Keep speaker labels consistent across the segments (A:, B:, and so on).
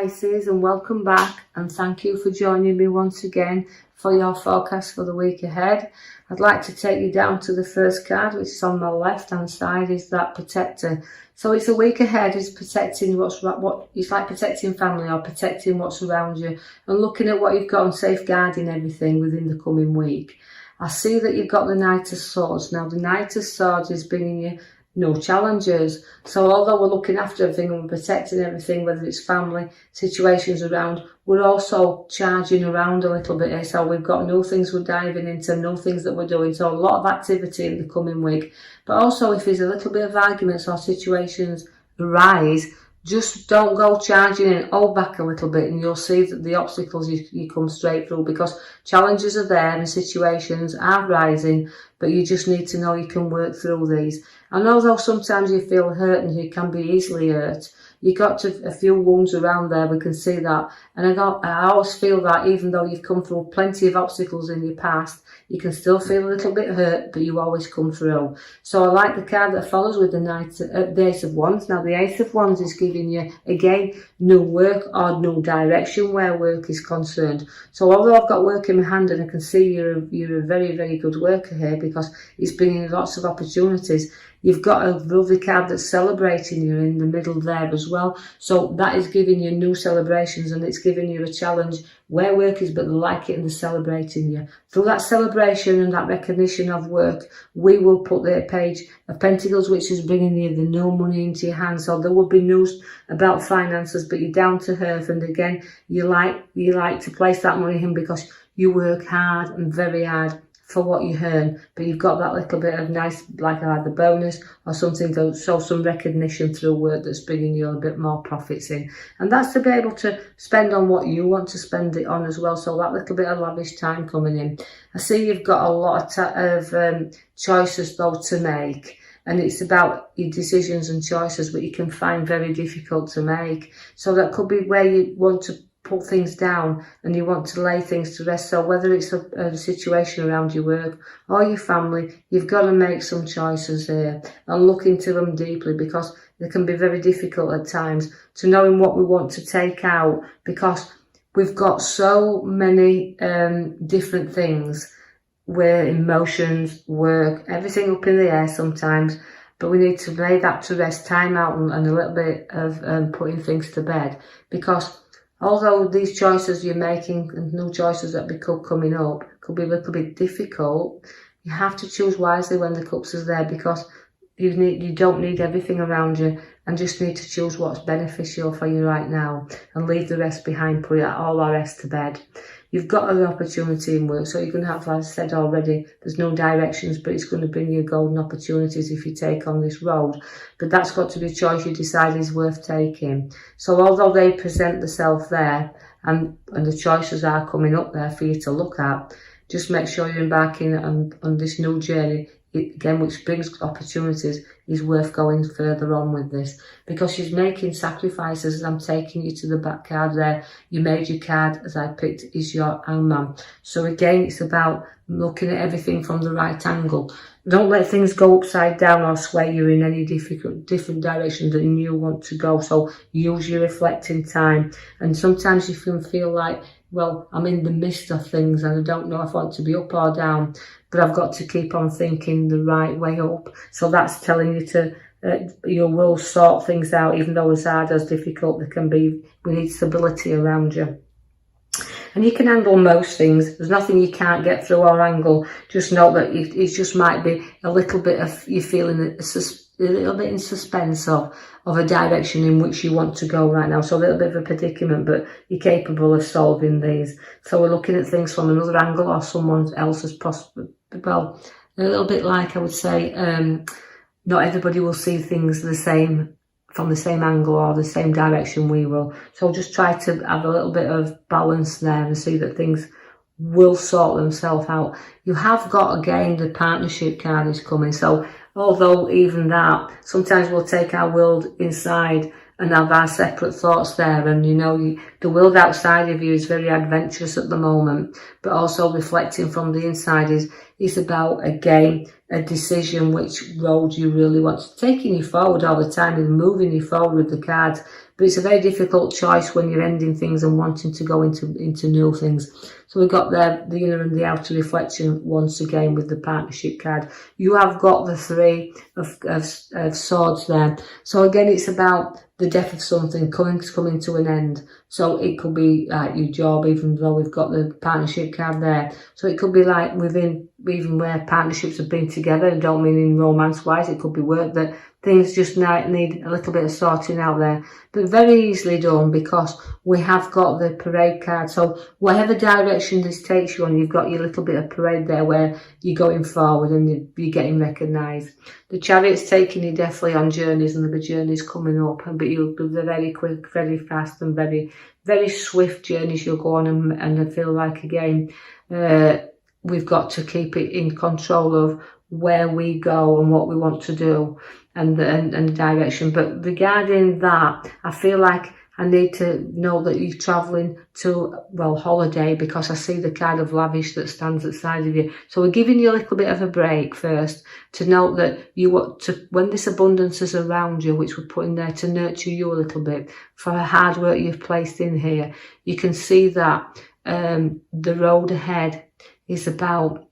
A: Pisces, and welcome back, and thank you for joining me once again for your forecast for the week ahead. I'd like to take you down to the first card, which is on my left hand side, is that Protector. So it's a week ahead, is protecting what it's like protecting family or protecting what's around you and looking at what you've got and safeguarding everything within the coming week. I see that you've got the Knight of Swords. Now the Knight of Swords is bringing you no challenges. So although we're looking after everything and we're protecting everything, whether it's family, situations around, we're also charging around a little bit here. So we've got new things we're diving into, new things that we're doing. So a lot of activity in the coming week. But also if there's a little bit of arguments or situations arise, just don't go charging in, hold back a little bit, and you'll see that the obstacles you come straight through, because challenges are there and situations are rising, but you just need to know you can work through these. And although sometimes you feel hurt and you can be easily hurt, you got a few wounds around there, we can see that. And I always feel that even though you've come through plenty of obstacles in your past, you can still feel a little bit hurt, but you always come through. So I like the card that follows with the Ace of Wands. Now the Ace of Wands is giving you, again, new work or new direction where work is concerned. So although I've got work in my hand and I can see you're a very, very good worker here, because it's bringing lots of opportunities, you've got a lovely card that's celebrating you in the middle there as well. So that is giving you new celebrations, and it's giving you a challenge where work is, but they like it and they're celebrating you. Through that celebration and that recognition of work, we will put the Page of Pentacles, which is bringing you the new money into your hands. So there will be news about finances, but you're down to earth, and again, you like to place that money in because you work hard and very hard for what you earn, but you've got that little bit of nice, like the bonus or something to show some recognition through work that's bringing you a bit more profits in. And that's to be able to spend on what you want to spend it on as well. So that little bit of lavish time coming in. I see you've got a lot of choices though to make. And it's about your decisions and choices, but you can find very difficult to make. So that could be where you want to put things down and you want to lay things to rest. So whether it's a situation around your work or your family, you've got to make some choices here and look into them deeply, because they can be very difficult at times to knowing what we want to take out, because we've got so many different things where emotions, work, everything up in the air sometimes. But we need to lay that to rest, time out, and a little bit of putting things to bed, because although these choices you're making and new choices that be coming up could be a little bit difficult, you have to choose wisely when the cups is there, because you don't need everything around you, and just need to choose what's beneficial for you right now and leave the rest behind, put all the rest to bed. You've got an opportunity in work, so you're going to have, like I said already, there's no directions, but it's going to bring you golden opportunities if you take on this road. But that's got to be a choice you decide is worth taking. So although they present themselves there, and the choices are coming up there for you to look at, just make sure you're embarking on this new journey, again, which brings opportunities, is worth going further on with this, because she's making sacrifices. I'm taking you to the back card there. You made your card, as I picked, is your Hangman. So again, it's about looking at everything from the right angle. Don't let things go upside down or sway you in any different direction than you want to go. So use your reflecting time. And sometimes you can feel like, well, I'm in the midst of things and I don't know if I want to be up or down, but I've got to keep on thinking the right way up. So that's telling you to, you will sort things out, even though as hard as difficult they can be. We need stability around you. And you can handle most things. There's nothing you can't get through or angle. Just know that it just might be a little bit of you feeling a little bit in suspense of a direction in which you want to go right now. So a little bit of a predicament, but you're capable of solving these. So we're looking at things from another angle or someone else's well, a little bit like I would say, not everybody will see things the same, from the same angle or the same direction we will. So just try to have a little bit of balance there and see that things will sort themselves out. You have got, again, the partnership card is coming. So although even that, sometimes we'll take our world inside and have our separate thoughts there, and the world outside of you is very adventurous at the moment, but also reflecting from the inside is about, again, a decision which road you really want, taking you forward all the time and moving you forward with the cards, But it's a very difficult choice when you're ending things and wanting to go into new things. So we've got there the inner and the outer reflection once again with the partnership card. You have got the three of swords there. So again, it's about the death of something coming to an end. So it could be like your job, even though we've got the partnership card there. So it could be like within, even where partnerships have been together, and don't mean in romance wise, it could be work, that things just need a little bit of sorting out there. But very easily done, because we have got the parade card. So whatever direction this takes you on, you've got your little bit of parade there where you're going forward and you're getting recognised. The chariot's taking you definitely on journeys, and there'll be journeys coming up, but you'll be very quick, very fast, and very, very swift journeys you'll go on. And I feel like, again, we've got to keep it in control of where we go and what we want to do, and the direction. But regarding that, I feel like I need to know that you're travelling to, well, holiday, because I see the kind of lavish that stands at the side of you. So we're giving you a little bit of a break first to note that you want to, when this abundance is around you, which we're putting there to nurture you a little bit for the hard work you've placed in here, you can see that the road ahead is about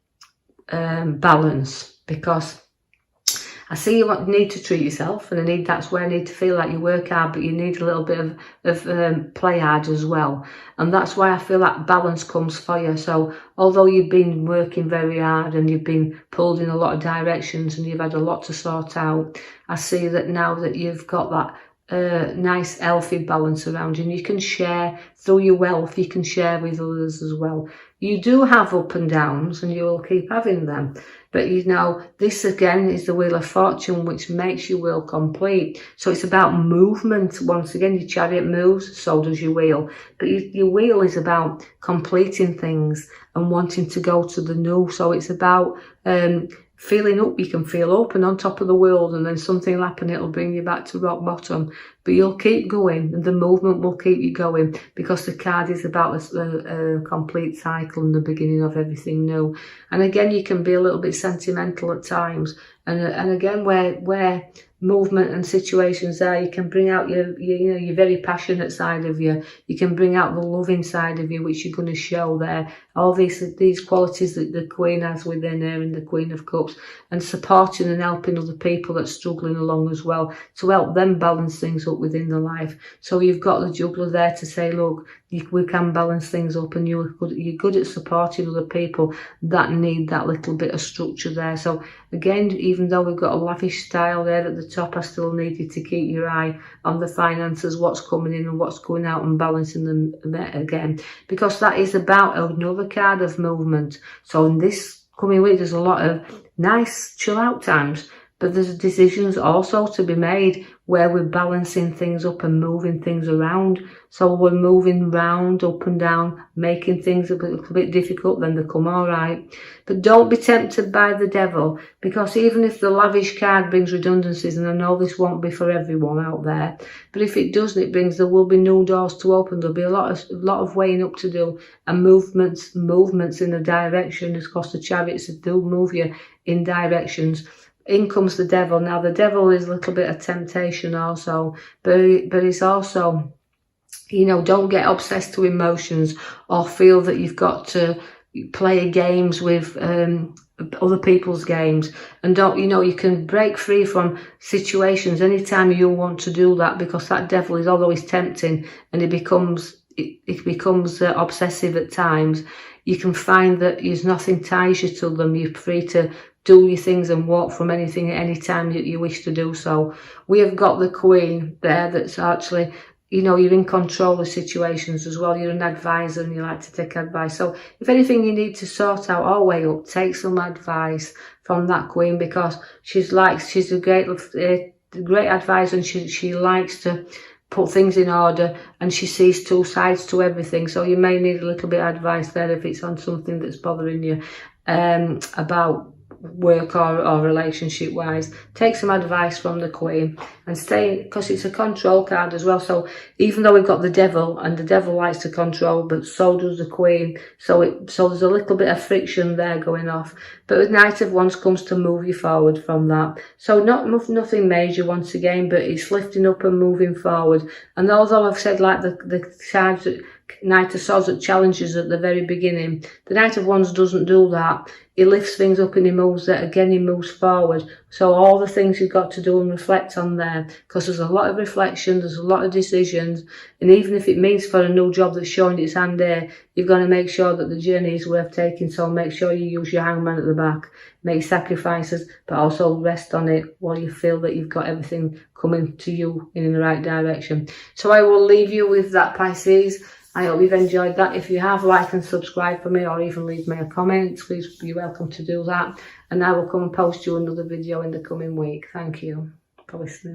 A: balance, because I see you need to treat yourself, and that's where I need to feel like you work hard, but you need a little bit of play hard as well. And that's why I feel that balance comes for you. So although you've been working very hard and you've been pulled in a lot of directions and you've had a lot to sort out, I see that now that you've got that nice healthy balance around you, and you can share through your wealth, you can share with others as well. You do have up and downs, and you will keep having them, but you know, this again is the wheel of fortune, which makes your wheel complete. So it's about movement. Once again, your chariot moves, so does your wheel, but your wheel is about completing things and wanting to go to the new. So it's about feeling up. You can feel up and on top of the world, and then something will happen, it'll bring you back to rock bottom, but you'll keep going, and the movement will keep you going, because the card is about a complete cycle and the beginning of everything new. And again, you can be a little bit sentimental at times, and again, where movement and situations there, you can bring out your very passionate side of you. You can bring out the loving side of you, which you're going to show there. All these qualities that the Queen has within her, and the Queen of Cups, and supporting and helping other people that's struggling along as well, to help them balance things up within their life. So you've got the juggler there to say, look, we can balance things up, and you're good at supporting other people that need that little bit of structure there. So again, even though we've got a lavish style there at the top, I still need you to keep your eye on the finances, what's coming in and what's going out, and balancing them again, because that is about another card of movement. So in this coming week, there's a lot of nice chill out times, but there's decisions also to be made where we're balancing things up and moving things around. So we're moving round, up and down, making things a little bit difficult, then they come all right. But don't be tempted by the devil, because even if the lavish card brings redundancies, and I know this won't be for everyone out there, but if it does, there will be new doors to open. There'll be a lot of weighing up to do, and movements in a direction, because the chariots do move you in directions. In comes the devil. Now, the devil is a little bit of temptation also, but it's also, don't get obsessed to emotions or feel that you've got to play games with other people's games, and you can break free from situations anytime you want to do that, because that devil is always tempting, and it becomes obsessive at times. You can find that there's nothing ties you to them. You're free to do your things and walk from anything at any time that you wish to do so. We have got the Queen there that's actually, you're in control of situations as well. You're an advisor, and you like to take advice. So if anything you need to sort out or weigh up, take some advice from that Queen, because she's a great advisor, and she likes to put things in order, and she sees two sides to everything. So you may need a little bit of advice there if it's on something that's bothering you about work or relationship wise. Take some advice from the Queen and stay, because it's a control card as well. So even though we've got the Devil, and the Devil likes to control, but so does the Queen. So there's a little bit of friction there going off. But the Knight of Wands comes to move you forward from that. So nothing major once again, but it's lifting up and moving forward. And although I've said like the cards that Knight of Swords that challenges at the very beginning, the Knight of Wands doesn't do that. He lifts things up and he moves that again, he moves forward. So all the things you've got to do and reflect on there, because there's a lot of reflection, there's a lot of decisions, and even if it means for a new job that's showing its hand there, you've got to make sure that the journey is worth taking. So make sure you use your hangman at the back, make sacrifices, but also rest on it while you feel that you've got everything coming to you in the right direction. So I will leave you with that, Pisces. I hope you've enjoyed that. If you have, like and subscribe for me, or even leave me a comment. Please, you're welcome to do that. And I will come and post you another video in the coming week. Thank you for listening.